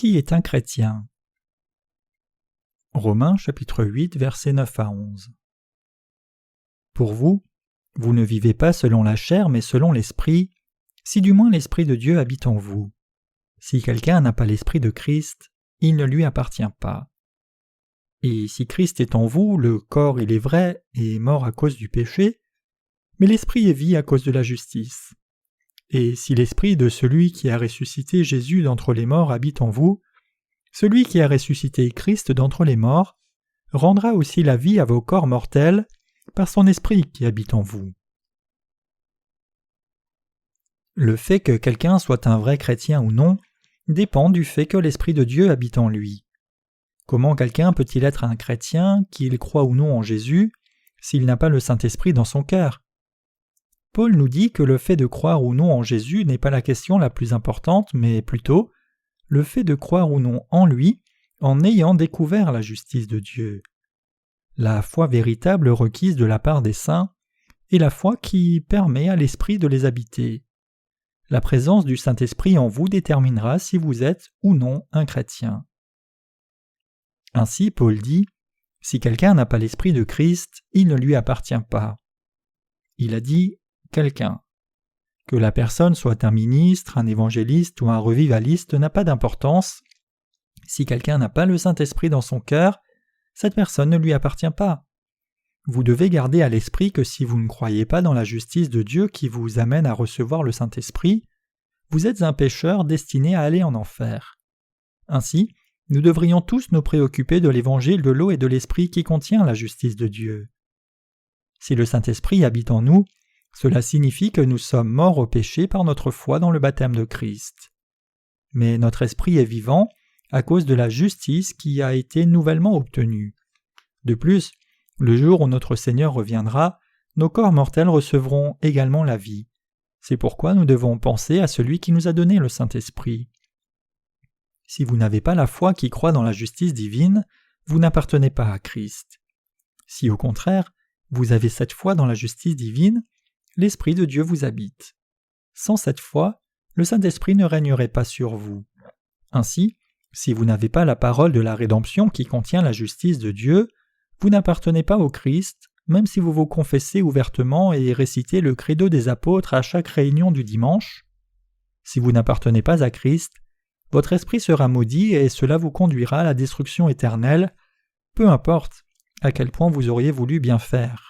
Qui est un chrétien? Romains chapitre 8 versets 9 à 11. Pour vous, vous ne vivez pas selon la chair mais selon l'Esprit, si du moins l'Esprit de Dieu habite en vous. Si quelqu'un n'a pas l'Esprit de Christ, il ne lui appartient pas. Et si Christ est en vous, le corps, il est vrai, est mort à cause du péché, mais l'Esprit est vie à cause de la justice. Et si l'Esprit de celui qui a ressuscité Jésus d'entre les morts habite en vous, celui qui a ressuscité Christ d'entre les morts rendra aussi la vie à vos corps mortels par son Esprit qui habite en vous. Le fait que quelqu'un soit un vrai chrétien ou non dépend du fait que l'Esprit de Dieu habite en lui. Comment quelqu'un peut-il être un chrétien, qu'il croit ou non en Jésus, s'il n'a pas le Saint-Esprit dans son cœur? Paul nous dit que le fait de croire ou non en Jésus n'est pas la question la plus importante, mais plutôt le fait de croire ou non en lui en ayant découvert la justice de Dieu. La foi véritable requise de la part des saints est la foi qui permet à l'Esprit de les habiter. La présence du Saint-Esprit en vous déterminera si vous êtes ou non un chrétien. Ainsi, Paul dit « Si quelqu'un n'a pas l'Esprit de Christ, il ne lui appartient pas. » Il a dit « quelqu'un ». Que la personne soit un ministre, un évangéliste ou un revivaliste n'a pas d'importance. Si quelqu'un n'a pas le Saint-Esprit dans son cœur, cette personne ne lui appartient pas. Vous devez garder à l'esprit que si vous ne croyez pas dans la justice de Dieu qui vous amène à recevoir le Saint-Esprit, vous êtes un pécheur destiné à aller en enfer. Ainsi, nous devrions tous nous préoccuper de l'évangile de l'eau et de l'Esprit qui contient la justice de Dieu. Si le Saint-Esprit habite en nous, cela signifie que nous sommes morts au péché par notre foi dans le baptême de Christ. Mais notre esprit est vivant à cause de la justice qui a été nouvellement obtenue. De plus, le jour où notre Seigneur reviendra, nos corps mortels recevront également la vie. C'est pourquoi nous devons penser à celui qui nous a donné le Saint-Esprit. Si vous n'avez pas la foi qui croit dans la justice divine, vous n'appartenez pas à Christ. Si au contraire, vous avez cette foi dans la justice divine, l'Esprit de Dieu vous habite. Sans cette foi, le Saint-Esprit ne régnerait pas sur vous. Ainsi, si vous n'avez pas la parole de la rédemption qui contient la justice de Dieu, vous n'appartenez pas au Christ, même si vous vous confessez ouvertement et récitez le credo des apôtres à chaque réunion du dimanche. Si vous n'appartenez pas à Christ, votre esprit sera maudit et cela vous conduira à la destruction éternelle, peu importe à quel point vous auriez voulu bien faire.